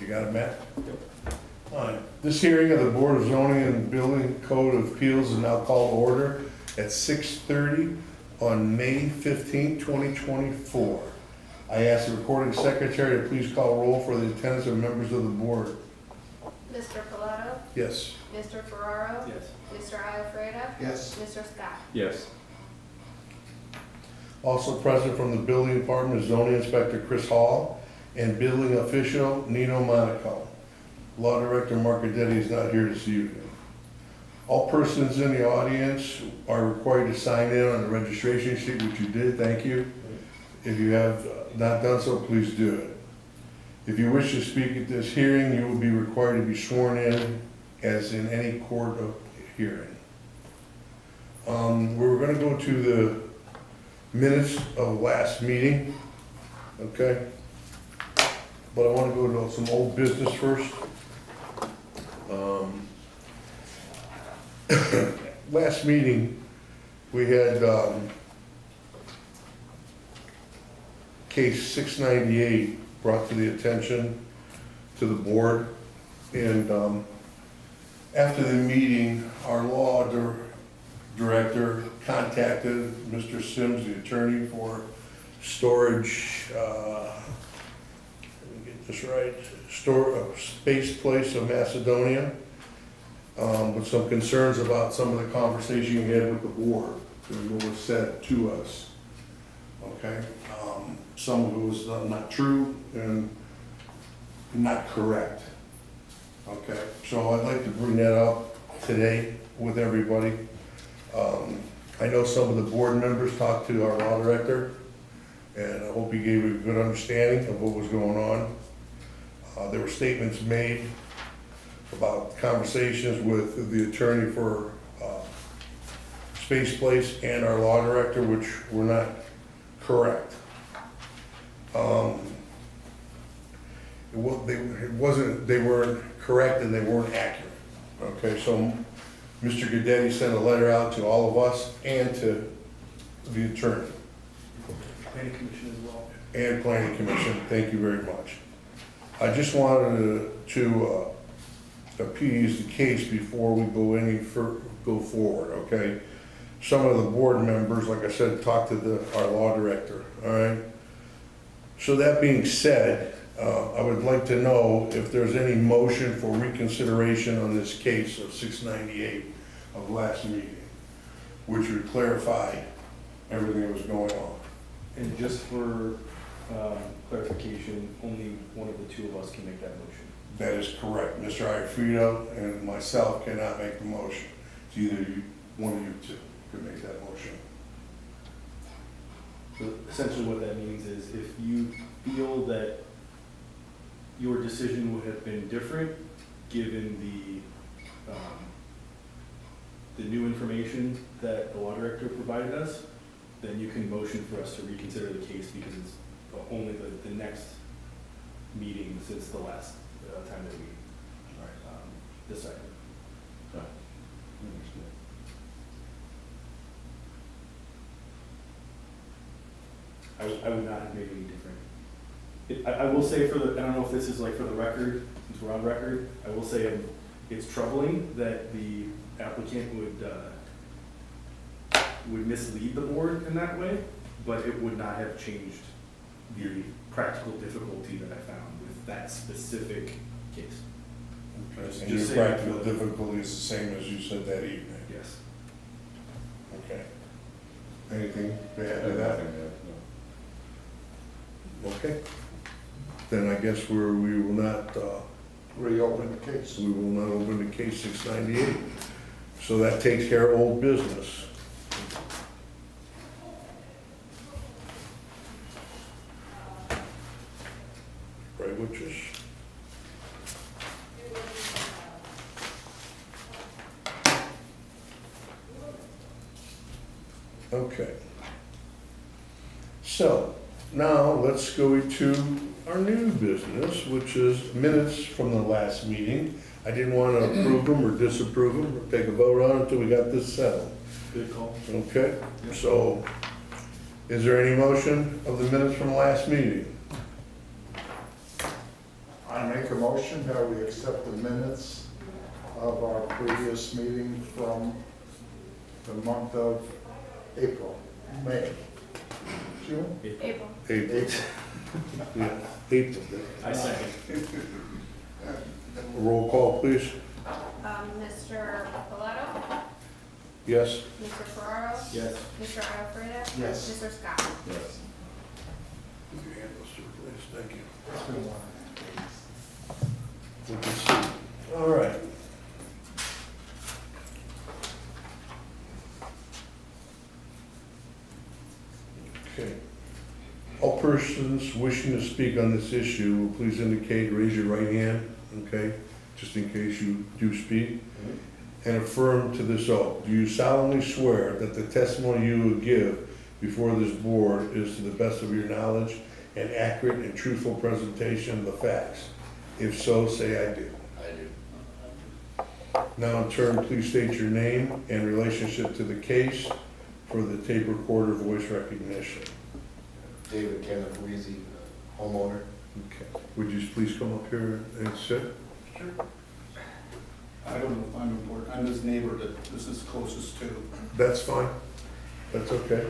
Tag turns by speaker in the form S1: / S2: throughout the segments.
S1: You got it, Matt? Fine. This hearing of the Board of Zoning and Building Code of Appeals is now called to order at 6:30 on May 15, 2024. I ask the recording secretary to please call roll for the attendance of members of the board.
S2: Mr. Pilato?
S1: Yes.
S2: Mr. Ferraro?
S3: Yes.
S2: Mr. Iafreda?
S4: Yes.
S2: Mr. Scott?
S3: Yes.
S1: Also present from the building department is zoning inspector Chris Hall and building official Nino Monaco. Law director Mark Gaddetti is not here this evening. All persons in the audience are required to sign in on the registration sheet, which you did, thank you. If you have not done so, please do it. If you wish to speak at this hearing, you will be required to be sworn in as in any court of hearing. We're gonna go to the minutes of last meeting, okay? But I wanna go to some old business first. Last meeting, we had, case 698 brought to the attention to the board. And, after the meeting, our law director contacted Mr. Sims, the attorney for storage, let me get this right, Space Place of Macedonia, with some concerns about some of the conversation you had with the board, and what was said to us, okay? Some of it was not true and not correct, okay? So I'd like to bring that up today with everybody. I know some of the board members talked to our law director, and I hope he gave you a good understanding of what was going on. There were statements made about conversations with the attorney for Space Place and our law director, which were not correct. They weren't correct and they weren't accurate. Okay, so Mr. Gaddetti sent a letter out to all of us and to the attorney.
S3: Planning Commission as well.
S1: And Planning Commission, thank you very much. I just wanted to appease the case before we go forward, okay? Some of the board members, like I said, talked to our law director, all right? So that being said, I would like to know if there's any motion for reconsideration on this case of 698 of last meeting, which would clarify everything that was going on.
S3: And just for clarification, only one of the two of us can make that motion.
S1: That is correct. Mr. Iafreda and myself cannot make the motion. It's either one of you two can make that motion.
S3: So essentially what that means is if you feel that your decision would have been different, given the new information that the law director provided us, then you can motion for us to reconsider the case because it's only the next meeting since the last time that we decided. I would not have made any different. I will say I don't know if this is like for the record, since we're on record, I will say it's troubling that the applicant would mislead the board in that way, but it would not have changed the practical difficulty that I found with that specific case.
S1: Okay. And
S3: Just
S1: your
S3: say-
S1: practical difficulty is the same as you said that evening.
S3: Yes.
S1: Okay. Anything to add to that? Okay. Then I guess we will not,
S4: Reopen the case.
S1: we will not open the case 698. So that takes care of old business. Right, which is? Okay. So, now let's go to our new business, which is minutes from the last meeting. I didn't want to approve them or disapprove them or take a vote on it until we got this settled.
S3: Good call.
S1: Okay, so is there any motion of the minutes from the last meeting?
S4: I I make a motion that we accept the minutes of our previous meeting from the month of April, May, June?
S2: April.
S1: April. Yeah, April.
S3: I second.
S1: Roll call, please.
S2: Mr. Palato?
S1: Yes?
S2: Mr. Ferraro?
S3: Yes.
S2: Mr. Iafreda?
S4: Yes.
S2: Mr. Scott?
S3: Yes.
S1: Put your hand up, sir, please. Thank you.
S4: It's been a while.
S1: We can see. All right. Okay. All persons wishing to speak on this issue, will please indicate, raise your right hand, okay? Just in case you do speak. And affirm to this oath. Do you solemnly swear that the testimony you will give before this board is to the best of your knowledge and accurate and truthful presentation of the facts? If so, say I do.
S5: I do.
S1: Now in turn, please state your name and relationship to the case for the tape recorder voice recognition.
S5: David Kenneth Weezy, homeowner.
S1: Okay. Would you please come up here and sit?
S6: Sure. I don't know if I'm important, I'm his neighbor that this is closest to.
S1: That's fine. That's okay.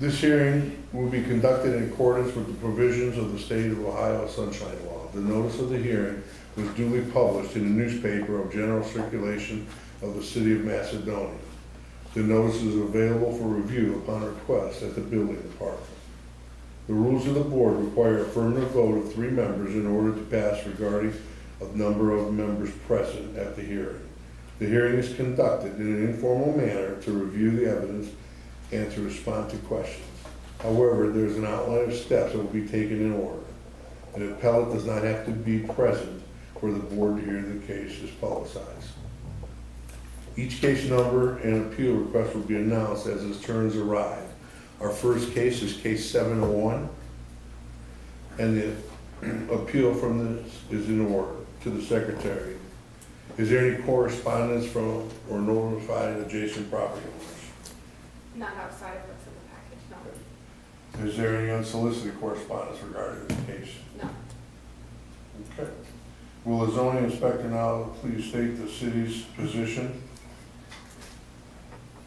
S1: This hearing will be conducted in accordance with the provisions of the State of Ohio Sunshine Law. The notice of the hearing was duly published in the newspaper of general circulation of the City of Macedonia. The notice is available for review upon request at the building department. The rules of the board require affirmative vote of 3 members in order to pass regarding a number of members present at the hearing. The hearing is conducted in an informal manner to review the evidence and to respond to questions. However, there is an outline of steps that will be taken in order. An appellate does not have to be present for the board to hear the case is publicized. Each case number and appeal request will be announced as its turns arrive. Our first case is case 701, and the appeal from this is in order to the secretary. Is there any correspondence from or notified adjacent property owners?
S2: Not outside of what's in the package, no.
S1: Is there any unsolicited correspondence regarding this case?
S2: No.
S1: Okay. Will the zoning inspector now please state the city's position?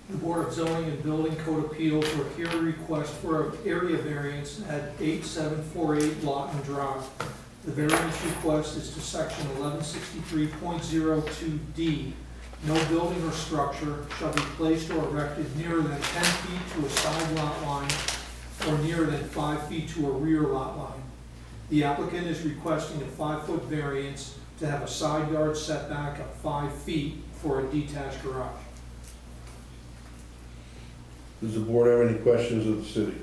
S7: The Board of Zoning and Building Code Appeal for a hearing request for an area variance at 8748 Lawton Drive. The variance request is to section 1163.02D. No building or structure shall be placed or erected nearer than 10 feet to a side lot line or nearer than 5 feet to a rear lot line. The applicant is requesting a 5-foot variance to have a side yard setback of 5 feet for a detached garage.
S1: Does the board have any questions of the city?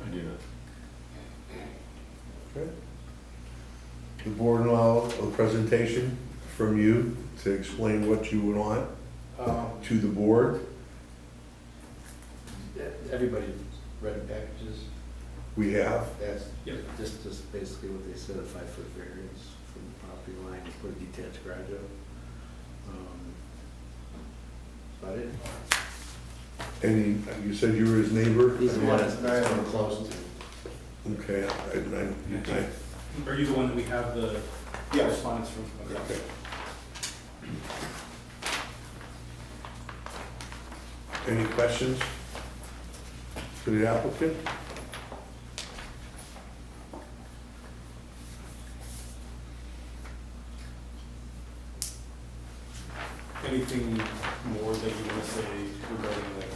S5: I do not.
S1: Okay. The board now a presentation from you to explain what you would want to the board.
S5: Everybody read the packages?
S1: We have.
S5: That's
S3: Yep.
S5: just basically what they said, a 5-foot variance from the property line to put a detached garage up. That's about it.
S1: Any, you said you were his neighbor?
S5: He's the one that's one close to.
S1: Okay, I,
S3: Are you the one that we have the correspondence from?
S1: okay. Any questions to the applicant?
S3: Anything more that you want to say regarding like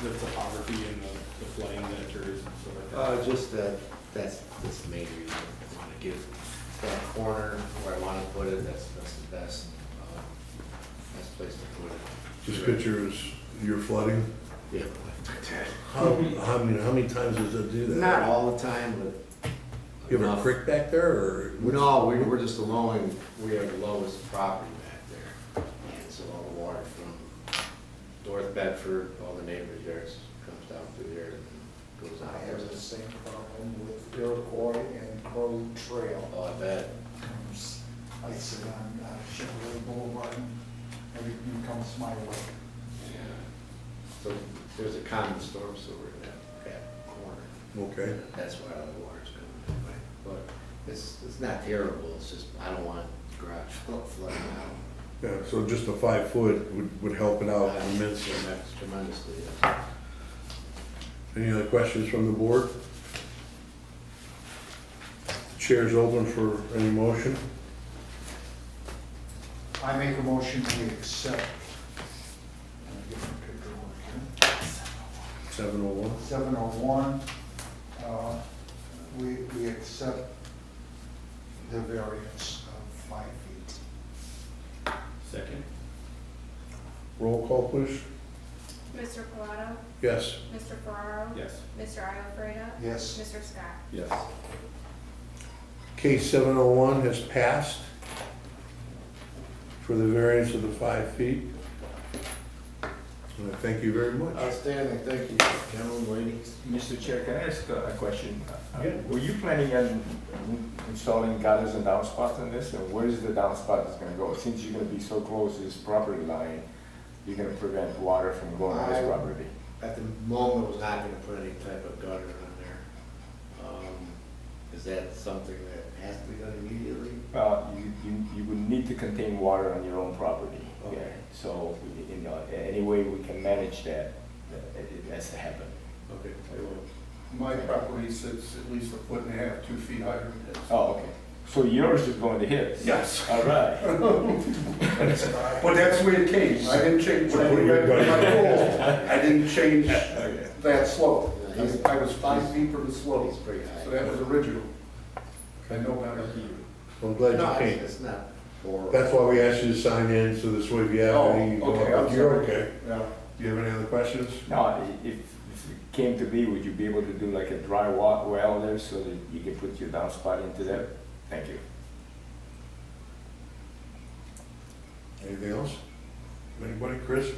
S3: the topography and the flooding that occurs and stuff like that?
S5: Just that's the main reason. I want to give that corner where I want to put it, that's the best place to put it.
S1: Just pictures your flooding?
S5: Yeah.
S1: How many times does it do that?
S5: Not all the time, but.
S1: You have a
S5: enough.
S1: creek back there, or?
S5: No, we're just alone, we have the lowest property back there. And so all the water from North Bedford, all the neighbors' yards comes down through there and goes out.
S4: I have the same problem with Iroquois and Crow Trail.
S5: Oh, I bet.
S4: I sit on Chevrolet Boulevard, and everything comes my way.
S5: So there's a common storm sewer in that corner.
S1: Okay.
S5: That's why all the water's coming that way. But it's not terrible, it's just, I don't want garage flooding out.
S1: Yeah, so just a 5 foot would help it out immensely.
S5: Tremendously, yes.
S1: Any other questions from the board? Chair's open for any motion.
S4: I make a motion to accept. Let me get my paperwork here.
S1: 701.
S4: 701, we accept the variance of 5 feet.
S3: Second?
S1: Roll call, please.
S2: Mr. Pilato?
S1: Yes.
S2: Mr. Ferraro?
S3: Yes.
S2: Mr. Ialfreda?
S4: Yes.
S2: Mr. Scott?
S3: Yes.
S1: Case 701 has passed for the variance of the 5 feet. And I thank you very much.
S5: Outstanding, thank you, gentlemen, ladies.
S8: Mr. Chair, can I ask a question?
S1: Yeah.
S8: Were you planning on installing gutters and downspouts on this, and where is the downspout is gonna go? Since you're gonna be so close to this property line, you're gonna prevent water from going on this property.
S5: At the moment, was not gonna put any type of gutter on there. Is that something that has to be done immediately?
S8: You would need to contain water on your own property.
S5: Okay.
S8: So, any way we can manage that, it has to happen.
S5: Okay, I will.
S6: My property sits at least 1.5 feet, 2 feet higher than his.
S8: Oh, okay. So yours is going to his?
S6: Yes.
S8: All right.
S6: But that's the way it came. I didn't change, when I went back to my pool, I didn't change that slope. I was 5 feet from the slope,
S5: It's pretty high.
S6: so that was original. I know better.
S1: I'm glad
S5: No,
S1: you came.
S5: it's not horrible.
S1: That's why we asked you to sign in, so this way if you have any, you
S6: Oh, okay, I'm
S1: you're
S6: sorry.
S1: okay.
S6: Yeah.
S1: Do you have any other questions?
S8: Now, if it came to be, would you be able to do like a dry well there so that you can put your downspout into that? Thank you.
S1: Anything else? Anybody, Chris?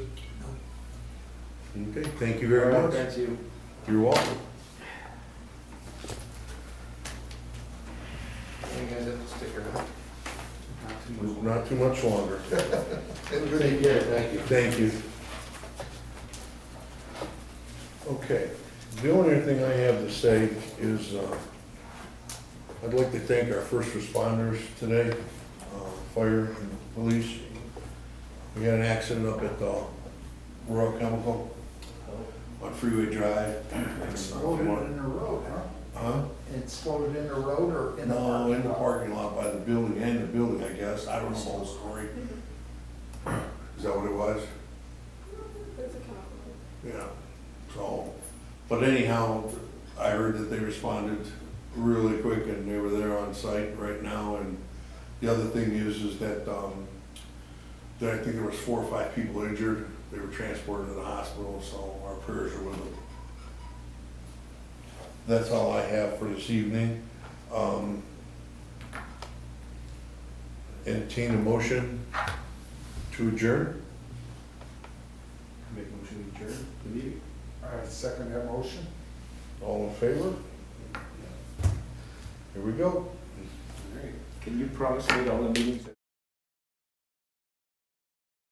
S1: No. Okay, thank you very much.
S5: Thank you.
S1: You're welcome.
S5: You guys have to stick around.
S1: Not too much longer.
S5: Take care, thank you.
S1: Thank you. Okay, the only other thing I have to say is, I'd like to thank our first responders today, fire and police. We had an accident up at the Royal Chemical on Freeway Drive.
S4: Exploded in the road, huh?
S1: Huh?
S4: It exploded in the road or in the
S1: No,
S4: parking
S1: in the
S4: lot?
S1: parking lot by the building, and the building, I guess. I don't know the whole story. Is that what it was?
S2: There's a chemical.
S1: Yeah, so, but anyhow, I heard that they responded really quick and they were there on site right now. And the other thing is that, that I think there was 4 or 5 people injured. They were transported to the hospital, so our prayers are with them. That's all I have for this evening. Entertain a motion to adjourn.
S3: Make a motion to adjourn the meeting?
S4: I second that motion.
S1: All in favor? Here we go.
S8: Can you promise me that all the meetings